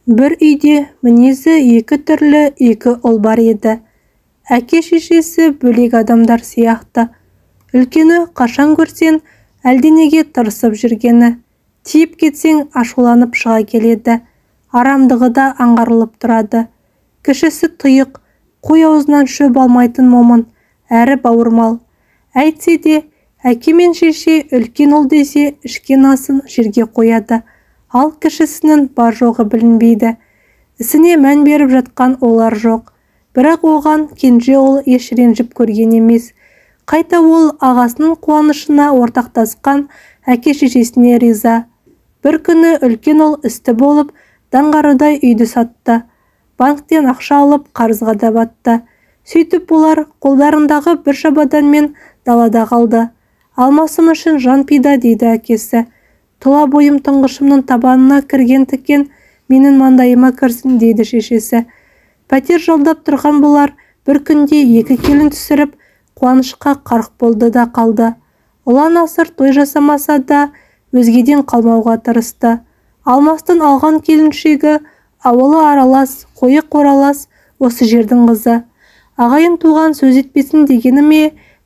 Бір үйде мінезі екі түрлі екі ұл бар еді. Әке-шешесі бөлек адамдар сияқты. Үлкені қашан көрсең әлденеге тырысып жүргені, тиіп кетсең ашуланып шыға келеді. Арамдығы да аңғарылып тұрады. Кішісі тұйық, қой аузынан шөп алмайтын момын, әрі бауырмал. Әйтсе де, әке мен шеше үлкен ұл десе ішкен асын жерге қояды. Ал кішісінің бар жоғы білінбейді. Ісіне мән беріп жатқан олар жоқ. Бірақ оған кенже ұл еш ренжіп көрген емес. Қайта ол ағасының қуанышына ортақтасқан әке-шешесіне риза. Бір күні үлкен ұл істі болып, даңғарыдай үйді сатты. Банктен ақша алып, қарызға да батты. Сөйтіп олар қолдарындағы бір шабаданмен далада қалды. Алмасым үшін жан пида дейді әкесі. Тұла бойым тұңғышымның табанына кірген тікен менің маңдайыма кірсін дейді шешесі. Пәтер жалдап тұрған бұлар бір күнде екі келін түсіріп, қуанышқа қарық болды да қалды. Ұлан асыр той жасамаса да өзгеден қалмауға тырысты. Алмастан алған келіншегі ауылы аралас, қойы қоралас осы жердің қызы. Ағайын туған сөз етпесін дегені ме,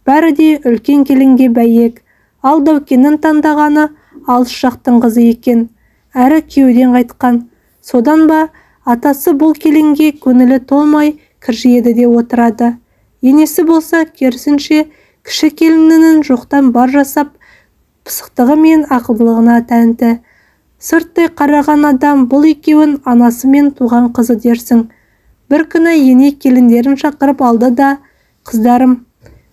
бәрі де үлкен келінге бәйек. Ал Дәукеннің таңдағаны алыс жақтың қызы екен, әрі күйеуден қайтқан. Содан ба, атасы бұл келінге көңілі толмай кіржиеді де отырады. Енесі болса, керісінше, кіші келінінің жоқтан бар жасап, пысықтығы мен ақылдылығына тәнті. Сырттай қараған адам бұл екеуін анасы мен туған қызы дерсің. Бір күні ене келіндерін шақырып алды да, қыздарым,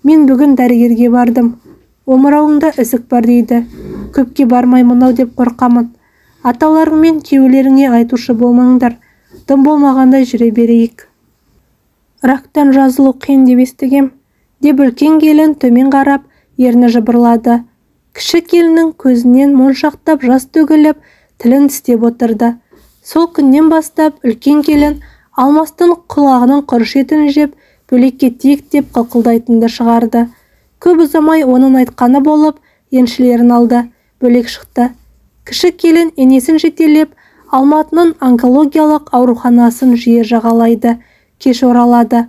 мен бүгін дәрігерге бардым. Омырауыңда ісік бар дейді. Көпке бармаймын-ау деп қорқамын. Аталарың мен күйеулеріңе айтушы болмаңдар. Дым болмағандай жүре берейік. Рактан жазылу қиын деп естігем. Деп үлкен келін төмен қарап, ерні жыбырлады. Кіші келіннің көзінен моншақтап жас төгіліп, тілін тістеп отырды. Сол күннен бастап үлкен келін алмастың құлағының құрыш етін жеп, бөлекке тиек деп қылқылдайтынды шығарды. Көп ұзамай оның айтқаны болып, еншілерін алды, бөлек шықты. Кіші келін енесін жетелеп, Алматының онкологиялық ауруханасын жиі жағалайды, кеш оралады.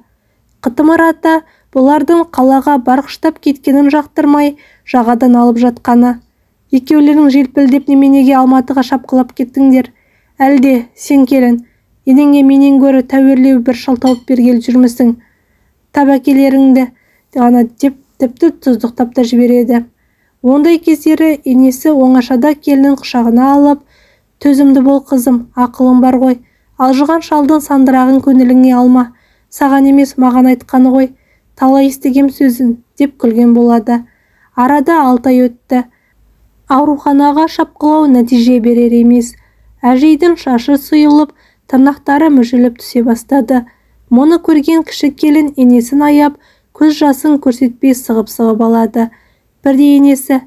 Қытымыр ата бұлардың қалаға барғыштап кеткенін жақтырмай, жағадан алып жатқаны. Екеулерің желпілдеп неменеге Алматыға шапқылап кеттіңдер? Әлде, сен келін, енеңе менен гөрі тәуірлеу бір шал тауып бергел жүрмісің? Табәкелеріңді ғана деп тіпті тұздықтап та жібереді. Ондай кездері енесі оңашада келінін құшағына алып, төзімді бол қызым, ақылың бар ғой, алжыған шалдың сандырағын көңіліңе алма, саған емес маған айтқаны ғой, талай естігем сөзін, деп күлген болады. Арада 6 ай өтті. Ауруханаға шапқылау нәтиже берер емес. Әжейдің шашы сұйылып, тырнақтары мүжіліп түсе бастады. Мұны көрген кіші келін енесін аяп, көз жасын көрсетпей сығып-сығып алады. Бірде енесі,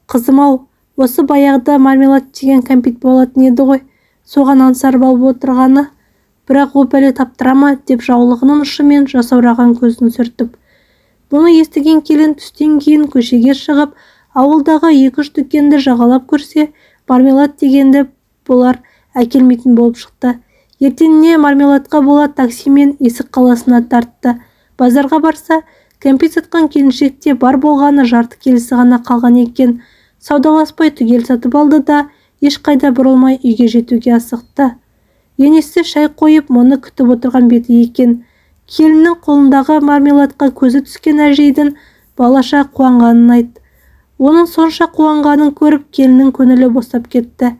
қызым-ау, осы баяғыда мармелад деген кәмпит болатын еді ғой, соған ансар болып отырғаны, бірақ о бәле таптырама деп жаулығының ұшымен жасаураған көзін сүртіп. Бұны естіген келін түстен кейін көшеге шығып, ауылдағы 2-3 дүкенді жағалап көрсе, мармелад дегенді бұлар әкелмейтін болып шықты. Ертеңіне мармеладқа бола таксимен Есік қаласына тартты. Базарға барса, кәмпит сатқан келіншекте бар болғаны жарты келісі ғана қалған екен. Саудаласпай түгел сатып алды да, ешқайда бұрылмай үйге жетуге асықты. Енесі шай қойып, мұны күтіп отырған беті екен. Келіннің қолындағы мармеладқа көзі түскен әжейдің балаша қуанғанын айт. Оның сонша қуанғанын көріп, келіннің көңілі босап кетті.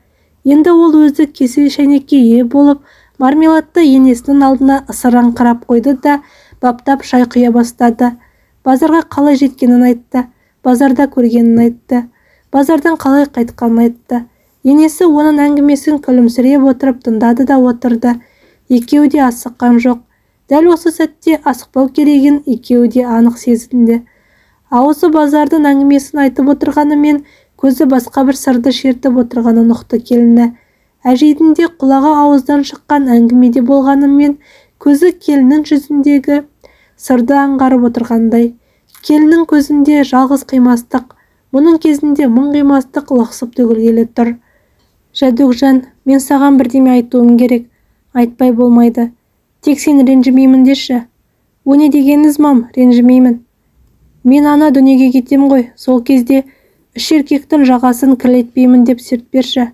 Енді ол өзі кесе шәйнекке ие болып, мармеладты енесінің алдына ысыран қарап қойды да, баптап шай құя бастады. Базарға қалай жеткенін айтты, базарда көргенін айтты, базардан қалай қайтқанын айтты. Енесі оның әңгімесін күлімсіреп отырып тыңдады да отырды. Екеуі де асыққан жоқ. Дәл осы сәтте асықпау керегін екеуі де анық сезінді. Аузы базардың әңгімесін айтып отырғанымен, көзі басқа бір сырды шертіп отырғанын ұқты келіні. Әжейдің де құлағы ауыздан шыққан әңгімеде болғанымен, көзі келіннің жүзіндегі сырды аңғарып отырғандай. Келіннің көзінде жалғыз қимастық, мұның кезінде мың қимастық лықсып төгілгелі тұр. Жәдөкжан, мен саған бірдеме айтуым керек. Айтпай болмайды. Тек сен ренжімеймін деші. О не дегеніңіз, мам, ренжімеймін. Мен ана дүниеге кетем ғой, сол кезде үш еркектің жағасын кірлетпеймін деп серт берші.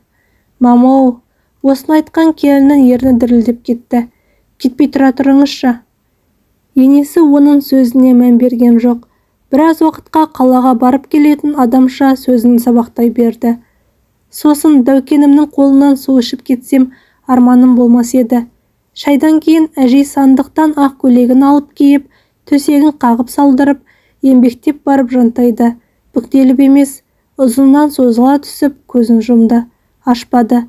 Мамау, осыны айтқан келіннің ерні дірілдеп кетті. Кетпей тұра тұрыңызшы. Енесі оның сөзіне мән берген жоқ. Біраз уақытқа қалаға барып келетін адамша сөзін сабақтай берді. Сосын Дәукенімнің қолынан су ішіп кетсем, арманым болмас еді. Шайдан кейін әжей сандықтан ақ көйлегін алып киіп, төсегін қағып салдырып, еңбектеп барып жантайды. Бүктеліп емес, ұзыннан созыла түсіп, көзін жұмды. Ашпады.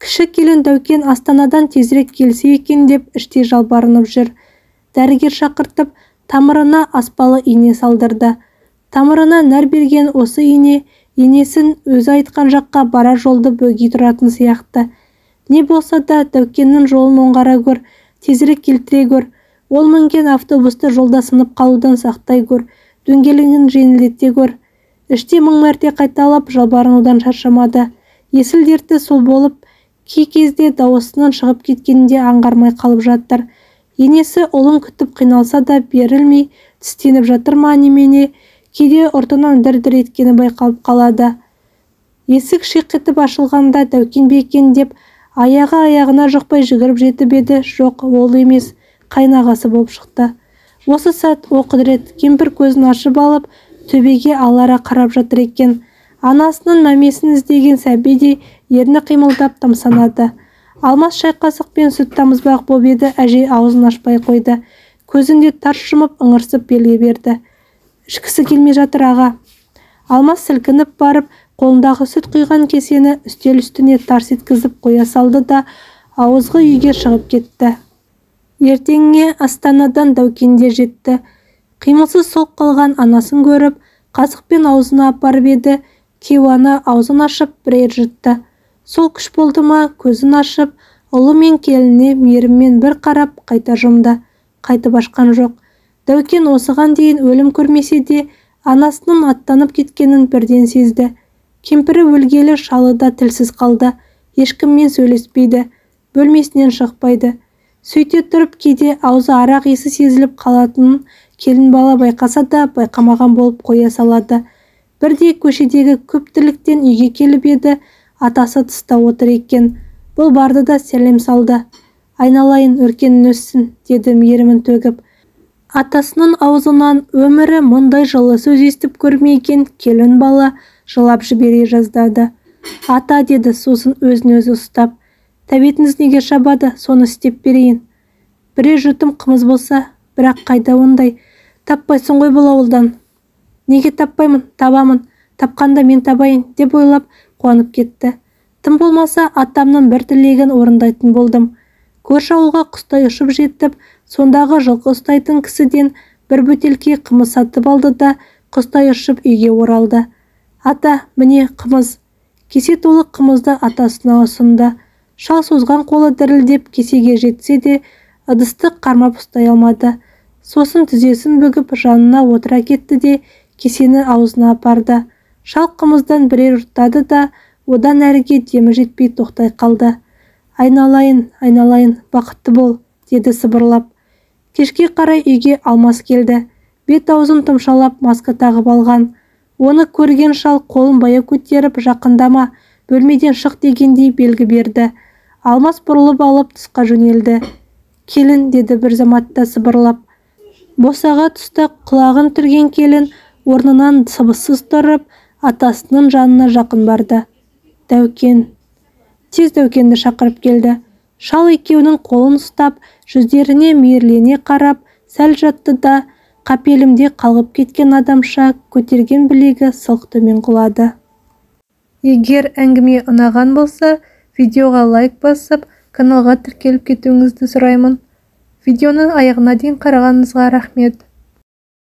Кіші келін Дәукен Астанадан тезірек келсе екен деп іштей жалбарынып жүр. Дәрігер шақыртып, тамырына аспалы ине салдырды. Тамырына нәр берген осы ине, енесін өзі айтқан жаққа бара жолды бөгей тұратын сияқты. Не болса да Дәукеннің жолын оңғара көр, тезірек келтіре көр. Ол мінген автобусты жолда сынып қалудан сақтай көр, дөңгелегін жеңілдете көр. Іште мың мәрте қайталап жалбарынудан шаршамады. Есіл дерті сол болып, кей кезде дауысынан шығып кеткенде аңғармай қалып жатыр. Енесі ұлын күтіп қиналса да берілмей, тістеніп жатыр ма немене, кейде ұртынан дір-дір еткені байқалып қалады. Есік шиқ етіп ашылғанда Дәукен бе екен деп, аяғына жұқпай жүгіріп жетіп еді. Жоқ, ол емес, қайнағасы болып шықты. Осы сәт о құдірет, кемпір көзін ашып алып, төбеге алара қарап жатыр екен. Анасының мәмесін іздеген сәбидей ерні қимылдап тамсанады. Алмас шайқасықпен сүт тамызбақ боп еді, әжей аузын ашпай қойды. Көзінде тарс жұмып ыңырсып белге берді. Ішкісі келмей жатыр аға. Алмас сілкініп барып, қолындағы сүт құйған кесені үстел үстіне тарс еткізіп қоя салды да ауызғы үйге шығып кетті. Ертеңіне Астанадан Дәукенде жетті. Қимылсыз солқ қалған анасын көріп, қасықпен аузына апарып еді. Кейуана аузын ашып бірер жұтты. Сол күш болды ма, көзін ашып, ұлы мен келіне мейіріммен бір қарап қайта жұмды. Қайтып ашқан жоқ. Дәукен осыған дейін өлім көрмесе де, анасының аттанып кеткенін бірден сезді. Кемпірі өлгелі, шалы да тілсіз қалды. Ешкіммен сөйлеспейді, бөлмесінен шықпайды. Сөйте тұрып кейде аузы арақ есі сезіліп қалатынын келін бала байқаса да байқамаған болып қоя салады. Бірде көшедегі көп тірліктен үйге келіп еді, атасы тыста отыр екен. Бұл барды да сәлем салды. Айналайын, өркенің өссін, деді мейірімін төгіп. Атасының аузынан өмірі мұндай жылы сөз естіп көрмеген келін бала жылап жібере жаздады. Ата, деді, сосын өзін-өзі ұстап. Тәбетіңіз неге шабады, соны істеп берейін. Бірер жұтым қымыз болса, бірақ қайда ондай. Таппайсың ғой бұл ауылдан. Неге таппаймын, табамын. Тапқанда мен табайын, деп ойлап қуанып кетті. Тым болмаса атамның бір тілегін орындайтын болдым. Көрші ауылға құстай ұшып жетіп, сондағы жылқы ұстайтын кісіден бір бөтелке қымыз сатып алды да құстай ұшып үйге оралды. Ата, міне қымыз. Кесе толы қымызды атасына ұсынды. Шал созған қолы дірілдеп кесеге жетсе де, ыдысты қармап ұстай алмады. Сосын тізесін бүгіп жанына отыра кетті де, кесені аузына апарды. Шал қымыздан бірер ұрттады да, одан әріге демі жетпей тоқтай қалды. Айналайын, айналайын, бақытты бол, деді сыбырлап. Кешке қарай үйге Алмас келді. Бет-аузын тұмшалап маска тағып алған. Оны көрген шал қолын баяу көтеріп жақындама, бөлмеден шық дегендей белгі берді. Алмас бұрылып алып тысқа жөнелді. Келін, деді бір заматта сыбырлап. Босаға тұста құлағын түрген келін орнынан сыбыссыз тұрып, атасының жанына жақын барды. Дәукен. Тез Дәукенді шақырып келді. Шал екеуінің қолын ұстап, жүздеріне мейірлене қарап, сәл жатты да, қапелімде қалғып кеткен адамша көтерген білегі сылқ төмен құлады. Егер әңгіме ұнаған болса, видеоға лайк басып, каналға тіркеліп кетуіңізді сұраймын. Видеоның аяғына дейін қарағаныңызға рахмет.